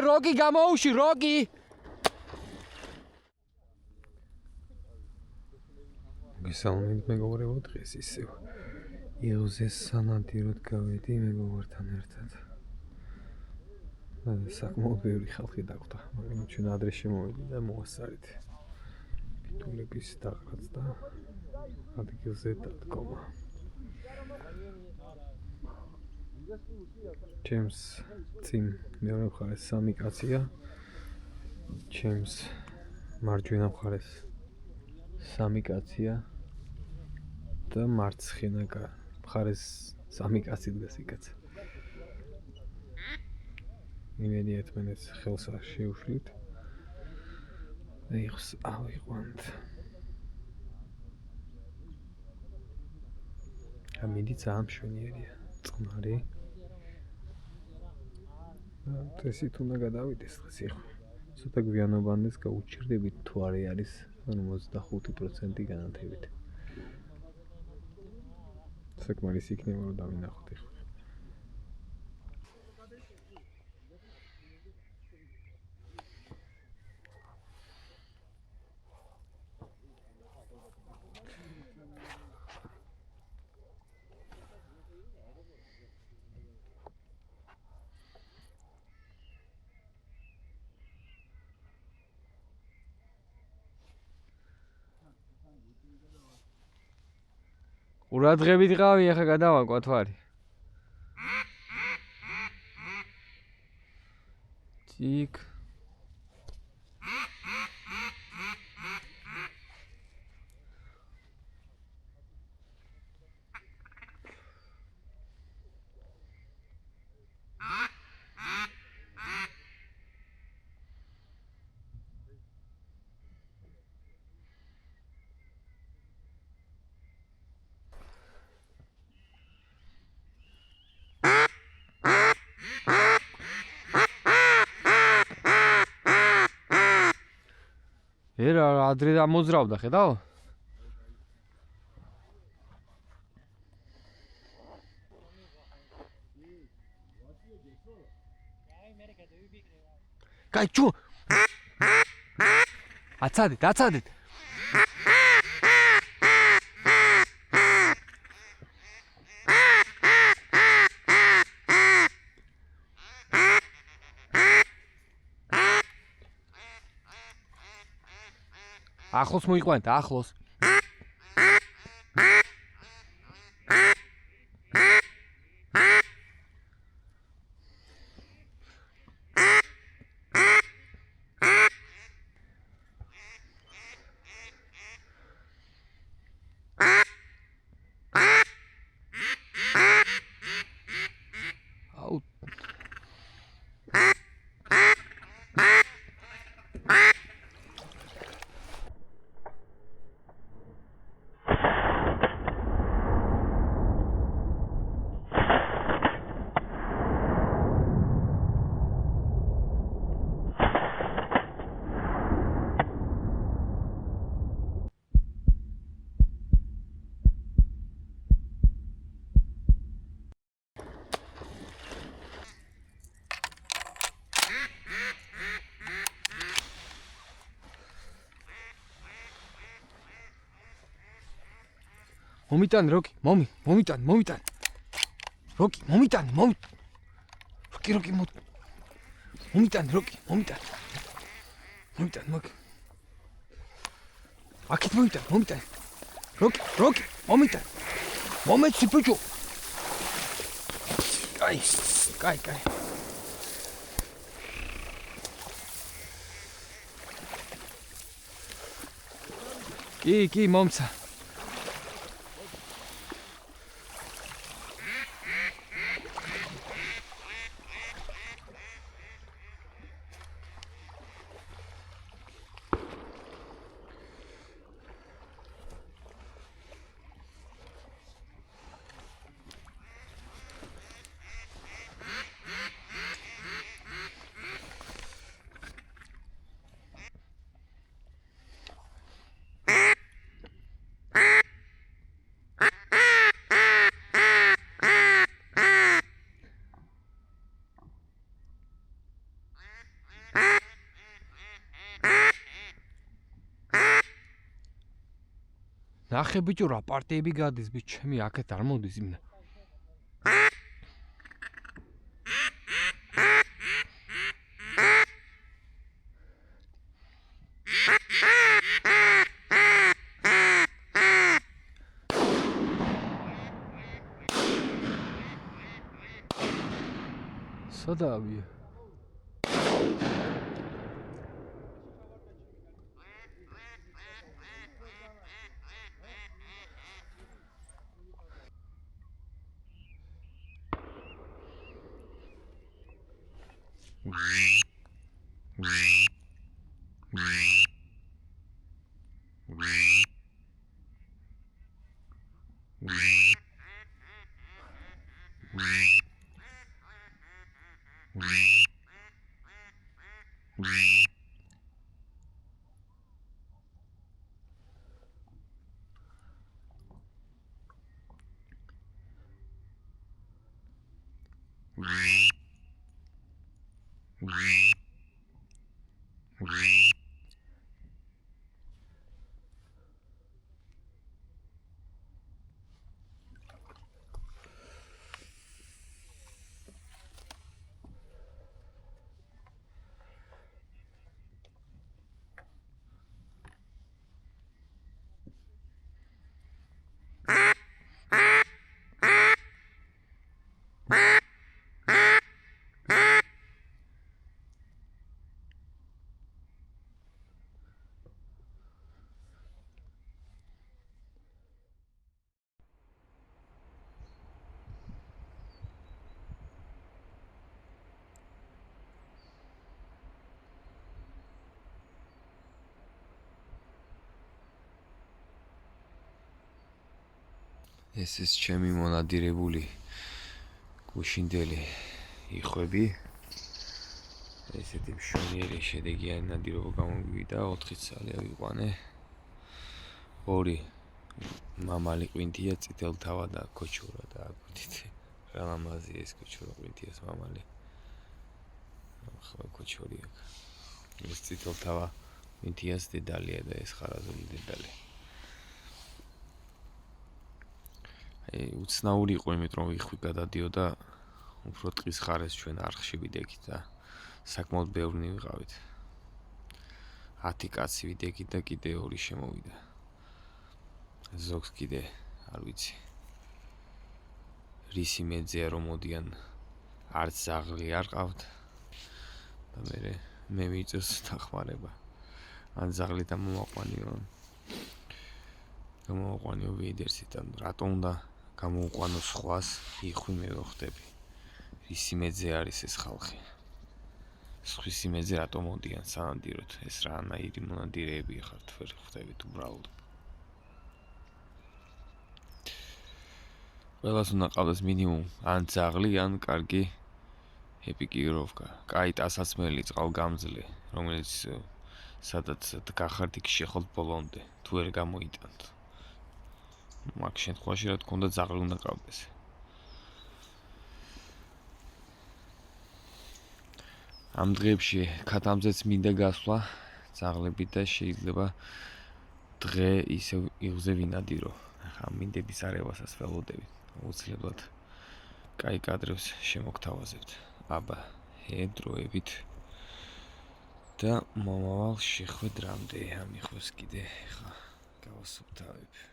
როგი გამოუში, როგი. გესალმებით მეგობრებო, დღეს ისევ იოზეს სანადიროდ გავედი მეგობრებთან ერთად. საკმაოდ ბევრი ხალხი დაგვდა, მაგრამ ჩვენ ადრე შემოვედი და მოვასწარით ბიტულების დაღრაც და ადგილზე დადგომა. ჩემს წინ მეორე მხარეს 3 კაცია, ჩემს მარჯვენა მხარეს 3 კაცია და მარცხენა მხარეს 3 კაცი დგას იქაც. იმედი ერთმანეთს ხელს არ შეუშვით და იხს ავიყვანთ. ამინდი ძალიან მშვენიერია, წყნარი. წესით უნდა გადავიდეს დღეს ეხლა. ცოტა გვიანობანდეს გაუჩერდებით თუ არ არის 55% განათებით. საკმარის იქნება რომ დავინახოთ ეხლა. ყურადღებით ყავი, ახლა გადავაკვა თვარი. ციკ. ერა ადრე ამოძრავდა, ხედავ? კაი, ჩუ. აცადეთ. ახლოს მოიყვანეთ, ახლოს. მომიტან როკი, მომიტან. როკი, მომიტან. როკი, მომიტან. აქეთ მომიტან. როკი, მომიტან. მომეცი ბიჭო. კაი. კი, მომცა. ნახე ბიჭო რა პარტიები გადის ბიჭ ჩემი აქეთ არ მოდის იმნა სადავია ეს ის ჩემი მონადირებული გუშინდელი იხვები ესეთი მშვენიერი შედეგიანი ნადირობა გამომივიდა 4 წელი ავიყვანე 2 მამალი ყვინთია წითელთავა და კოჩურა და აგვიდით რა ლამაზია ეს კოჩურა ყვინთიას მამალი ახლა კოჩური აქ ეს წითელთავა ყვინთიას დედალია და ეს ხარაზული დედალი უცნაური იყო იმით რომ იხვი გადადიოდა უფრო ტყის ხარეს ჩვენ არხში ვიდექით და საკმაოდ ბევრი ვიყავით 10 კაცი ვიდექით და კიდე 2 შემოვიდა ზოგს კიდე არ ვიცი რისი მეძეა რომ მოდიან არც ზაღლი არ ყავთ და მე მიწევს დახმარება ან ზაღლი და მომაყვანიო ვიდერსიდან რატომ უნდა გამოუყვანო სხვას იხვი მე ვხვდები რისი მეძე არის ეს ხალხი სხვის იმეზე რატომ მოდიან სანადიროთ ეს რანაირი მონადირეები ხართ ვერ ხვდებით უბრალოდ ყველას უნდა ყავდეს მინიმუმ ან ძაღლი ან კარგი ეპიკიროვკა კაი ტასაცმელი წყალგამძლე რომელიც სადაც გახართ იქ შეხოთ ბოლომდე თუ ვერ გამოიტანთ მაგ შემთხვევაში რა თქმა უნდა ძაღლი უნდა ყავდეს ამ დღეებში ქათამზეც მინდა გასვლა ძაღლები და შეიძლება დღე ისე იღზე ვინადირო ახლა მინდების არევასაც ველოდებით აუცილებლად კაი კადრებს შემოგთავაზებთ აბა დროებით და მომავალ შეხვედრამდე ამიხოს კიდე ხა გავასუფთავებ